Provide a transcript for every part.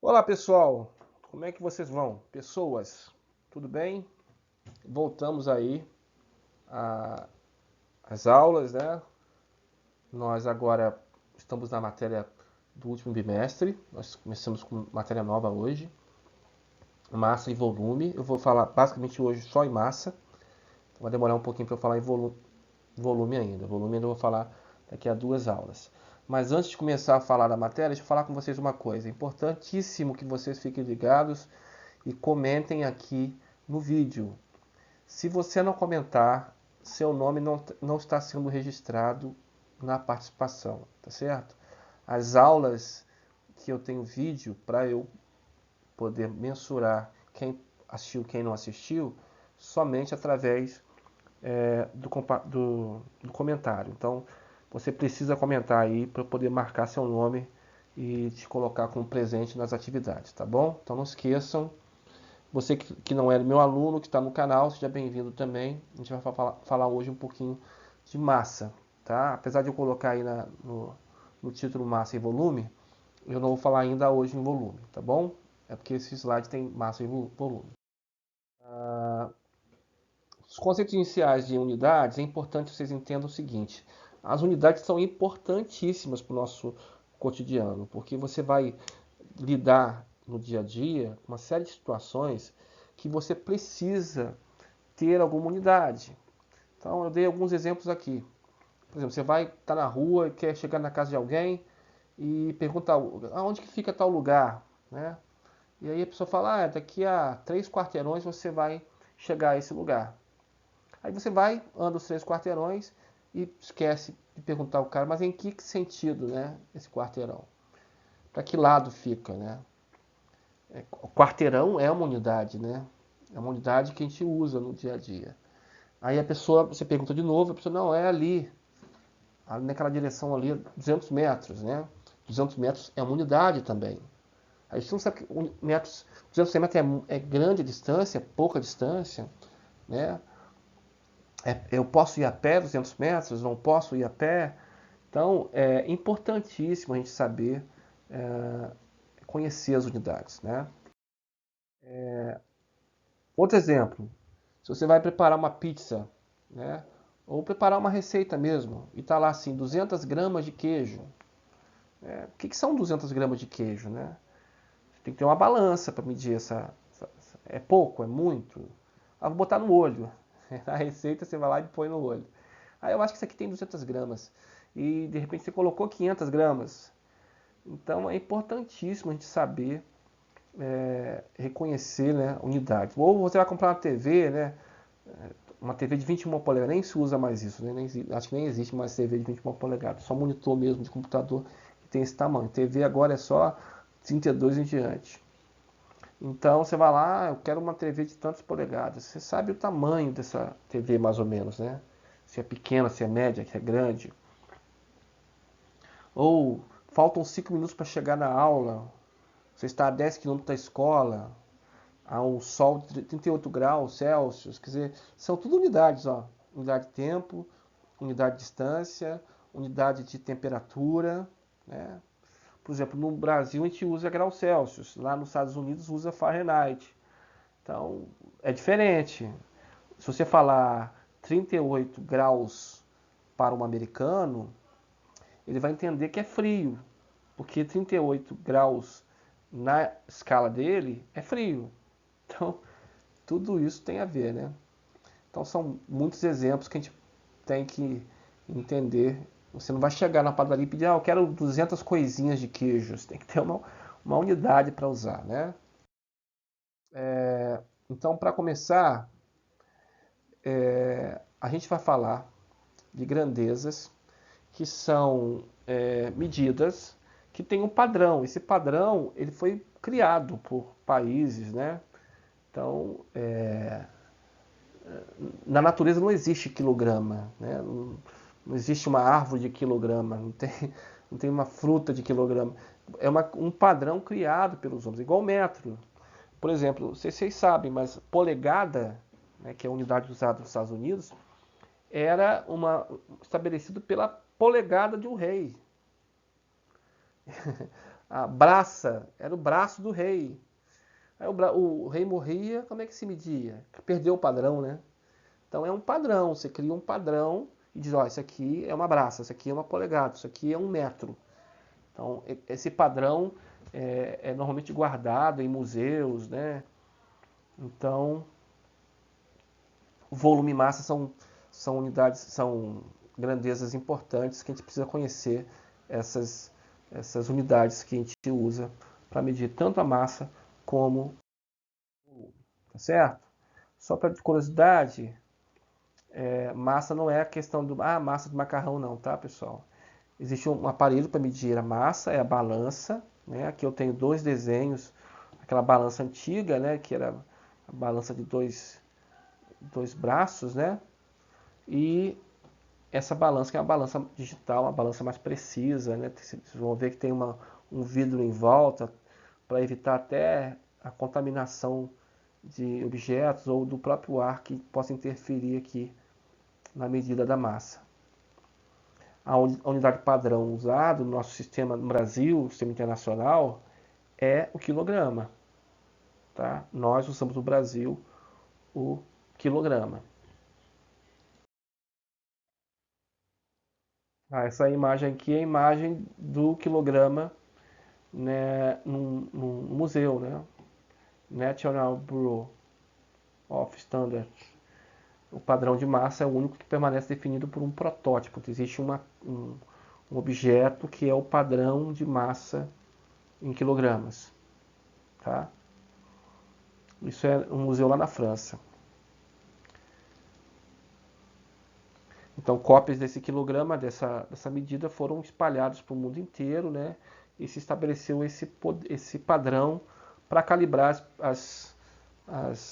Olá pessoal, como é que vocês vão? Pessoas, tudo bem? Voltamos aí às aulas, né? Nós agora estamos na matéria do último bimestre, nós começamos com matéria nova hoje, massa e volume. Eu vou falar basicamente hoje só em massa, vai demorar um pouquinho para eu falar em volume ainda. Volume ainda eu vou falar daqui a 2 aulas. Mas antes de começar a falar da matéria, deixa eu falar com vocês uma coisa. É importantíssimo que vocês fiquem ligados e comentem aqui no vídeo. Se você não comentar, seu nome não está sendo registrado na participação, tá certo? As aulas que eu tenho vídeo para eu poder mensurar quem assistiu e quem não assistiu, somente através do comentário. Então, você precisa comentar aí para poder marcar seu nome e te colocar como presente nas atividades, tá bom? Então não esqueçam. Você que não é meu aluno, que está no canal, seja bem-vindo também. A gente vai falar hoje um pouquinho de massa, tá? Apesar de eu colocar aí no título massa e volume, eu não vou falar ainda hoje em volume, tá bom? É porque esse slide tem massa e volume. Os conceitos iniciais de unidades, é importante vocês entendam o seguinte. As unidades são importantíssimas para o nosso cotidiano, porque você vai lidar no dia a dia com uma série de situações que você precisa ter alguma unidade. Então eu dei alguns exemplos aqui. Por exemplo, você vai estar na rua e quer chegar na casa de alguém e pergunta aonde que fica tal lugar, né? E aí a pessoa fala, daqui a 3 quarteirões você vai chegar a esse lugar. Aí você vai, anda os 3 quarteirões e esquece de perguntar ao cara, mas em que sentido, né, esse quarteirão? Para que lado fica, né? O quarteirão é uma unidade, né? É uma unidade que a gente usa no dia a dia. Aí a pessoa, você pergunta de novo, a pessoa, não, é ali naquela direção ali, 200 metros, né? 200 metros é uma unidade também. Aí você não sabe que metros, 200 metros é grande a distância, pouca distância, né? Eu posso ir a pé 200 metros, não posso ir a pé. Então, é importantíssimo a gente saber conhecer as unidades, né? Outro exemplo, se você vai preparar uma pizza, né? Ou preparar uma receita mesmo, e tá lá assim, 200 gramas de queijo. O que são 200 gramas de queijo, né? Você tem que ter uma balança para medir é pouco, é muito? Vou botar no olho. Na receita você vai lá e põe no olho. Aí eu acho que isso aqui tem 200 gramas. E de repente você colocou 500 gramas. Então é importantíssimo a gente saber reconhecer, né, unidade. Ou você vai comprar uma TV, né? Uma TV de 21 polegadas, nem se usa mais isso, né? Acho que nem existe mais TV de 21 polegadas, só monitor mesmo de computador que tem esse tamanho. TV agora é só 32 em diante. Então você vai lá, eu quero uma TV de tantas polegadas. Você sabe o tamanho dessa TV mais ou menos, né? Se é pequena, se é média, se é grande. Ou faltam 5 minutos para chegar na aula, você está a 10 quilômetros da escola, a um sol de 38 graus Celsius, quer dizer, são tudo unidades, ó. Unidade de tempo, unidade de distância, unidade de temperatura, né? Por exemplo, no Brasil a gente usa graus Celsius, lá nos Estados Unidos usa Fahrenheit. Então, é diferente. Se você falar 38 graus para um americano, ele vai entender que é frio, porque 38 graus na escala dele é frio. Então, tudo isso tem a ver, né? Então, são muitos exemplos que a gente tem que entender. Você não vai chegar na padaria e pedir, eu quero 200 coisinhas de queijo. Você tem que ter uma unidade para usar, né? Então, para começar, a gente vai falar de grandezas que são medidas que têm um padrão. Esse padrão ele foi criado por países, né? Então, na natureza não existe quilograma, né? Não existe uma árvore de quilograma, não tem uma fruta de quilograma. É um padrão criado pelos homens, igual metro. Por exemplo, não sei se vocês sabem, mas polegada, né, que é a unidade usada nos Estados Unidos, era estabelecido pela polegada de um rei. A braça era o braço do rei. Aí o rei morria, como é que se media? Perdeu o padrão, né? Então é um padrão, você cria um padrão e diz, ó, isso aqui é uma braça, isso aqui é uma polegada, isso aqui é 1 metro. Então esse padrão é normalmente guardado em museus, né? Então volume e massa são unidades, são grandezas importantes que a gente precisa conhecer essas, essas unidades que a gente usa para medir tanto a massa como o volume, tá certo? Só para curiosidade, massa não é a questão do massa de macarrão não, tá, pessoal? Existe um aparelho para medir a massa, é a balança, né? Aqui eu tenho dois desenhos, aquela balança antiga, né, que era a balança de dois braços, né? E essa balança que é uma balança digital, uma balança mais precisa, né? Vocês vão ver que tem um vidro em volta para evitar até a contaminação de objetos ou do próprio ar que possa interferir aqui na medida da massa. A unidade padrão usada no nosso sistema no Brasil, sistema internacional, é o quilograma. Tá? Nós usamos no Brasil o quilograma. Essa imagem aqui é a imagem do quilograma, né, num museu, né? National Bureau of Standards. O padrão de massa é o único que permanece definido por um protótipo. Existe um objeto que é o padrão de massa em quilogramas. Tá? Isso é um museu lá na França. Então, cópias desse quilograma, dessa medida, foram espalhadas para o mundo inteiro, né? E se estabeleceu esse padrão para calibrar as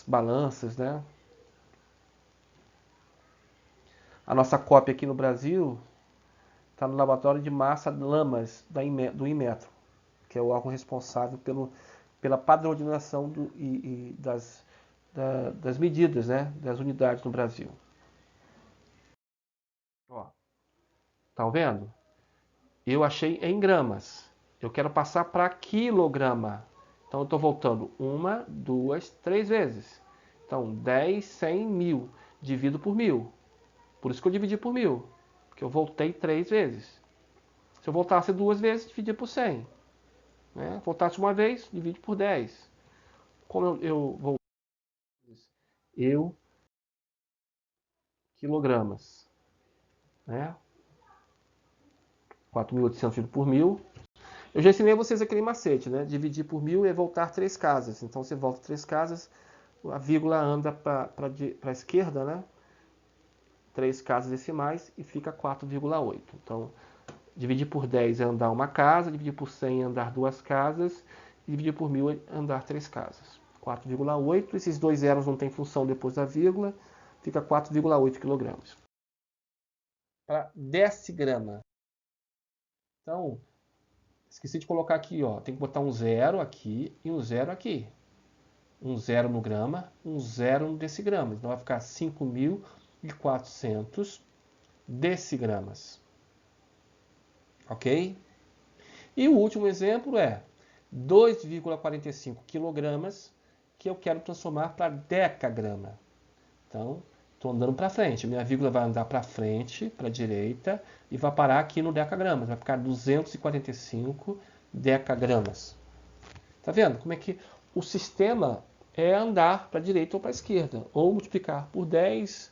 balanças, né? A nossa cópia aqui no Brasil está no laboratório de massa Lamas do Inmetro, que é o órgão responsável pela padronização das medidas, né? Das unidades no Brasil. Ó, tá vendo? Eu achei em gramas. Eu quero passar para quilograma. Então eu estou voltando 1, 2, 3 vezes. Então 10, 100, 1000. Divido por 1000. Por isso que eu dividi por 1000. Porque eu voltei 3 vezes. Se eu voltasse 2 vezes, dividia por 100. Né? Voltasse uma vez, divide por 10. Como eu vou... Eu, quilogramas. Né? 4.800 dividido por 1000. Eu já ensinei a vocês aquele macete, né? Dividir por 1000 é voltar 3 casas. Então você volta 3 casas, a vírgula anda para a esquerda, né? 3 casas decimais e fica 4,8. Então, dividir por 10 é andar uma casa, dividir por 100 é andar 2 casas, e dividir por 1000 é andar 3 casas. 4,8, esses dois zeros não tem função depois da vírgula, fica 4,8 kg. Para decigrama. Então, esqueci de colocar aqui, ó, tem que botar um zero aqui e um zero aqui. Um zero no grama, um zero no decigrama. Então vai ficar 5.400 decigramas. Ok? E o último exemplo é 2,45 quilogramas que eu quero transformar para decagrama. Então, estou andando para frente. Minha vírgula vai andar para frente, para a direita, e vai parar aqui no decagramas. Vai ficar 245 decagramas. Tá vendo como é que o sistema é andar para a direita ou para a esquerda, ou multiplicar por 10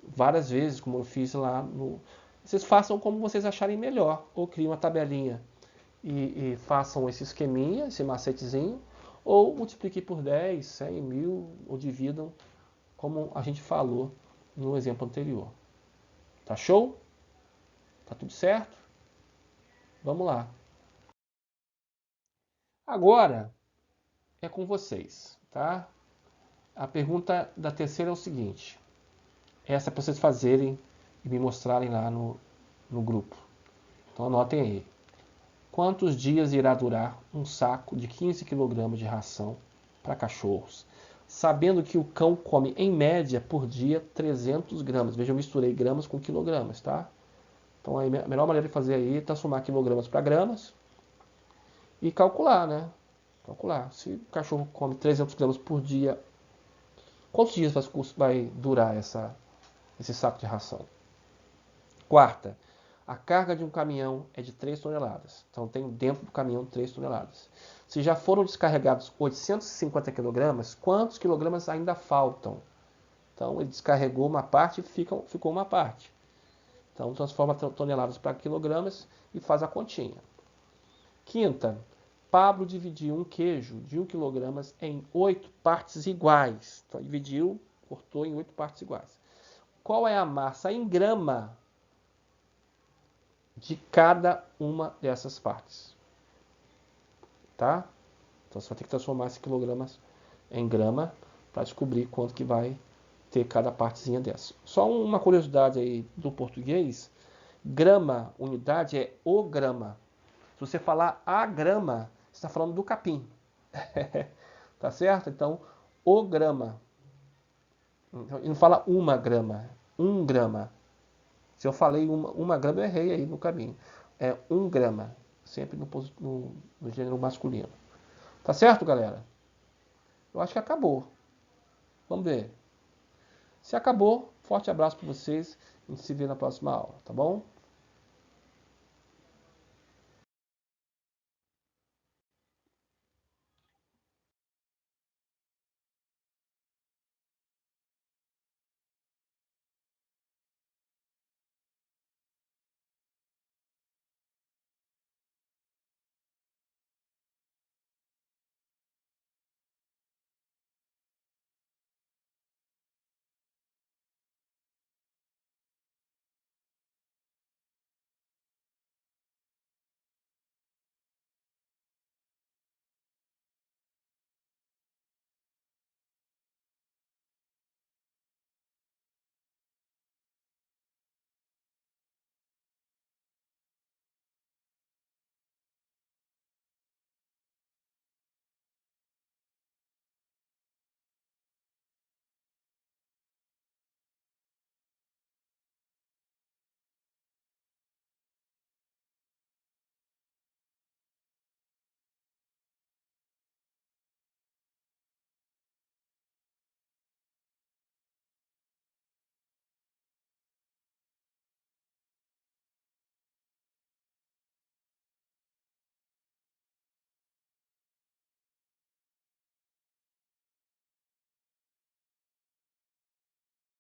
várias vezes, como eu fiz lá no... Vocês façam como vocês acharem melhor, ou criem uma tabelinha e façam esse esqueminha, esse macetezinho, ou multipliquem por 10, 100, 1000, ou dividam, como a gente falou no exemplo anterior. Tá show? Tá tudo certo? Vamos lá. Agora é com vocês, tá? A pergunta da terceira é o seguinte. Essa é para vocês fazerem e me mostrarem lá no grupo. Então anotem aí. Quantos dias irá durar um saco de 15 kg de ração para cachorros? Sabendo que o cão come, em média, por dia, 300 gramas. Veja, eu misturei gramas com quilogramas, tá? Então a melhor maneira de fazer aí é transformar quilogramas para gramas. E calcular, né? Calcular. Se o cachorro come 300 gramas por dia, quantos dias vai durar esse saco de ração? Quarta, a carga de um caminhão é de 3 toneladas. Então tem dentro do caminhão 3 toneladas. Se já foram descarregados 850 quilogramas, quantos quilogramas ainda faltam? Então ele descarregou uma parte e ficou uma parte. Então transforma toneladas para quilogramas e faz a continha. Quinta, Pablo dividiu um queijo de 1 kg em 8 partes iguais. Então dividiu, cortou em 8 partes iguais. Qual é a massa em grama de cada uma dessas partes? Tá? Então você vai ter que transformar esses quilogramas em grama para descobrir quanto que vai ter cada partezinha dessa. Só uma curiosidade aí do português, grama, unidade é o grama. Se você falar a grama, você está falando do capim. Tá certo? Então, o grama. E não fala uma grama, 1 grama. Se eu falei uma grama, eu errei aí no caminho. É 1 grama, sempre no gênero masculino. Tá certo, galera? Eu acho que acabou. Vamos ver. Se acabou, forte abraço para vocês. A gente se vê na próxima aula, tá bom?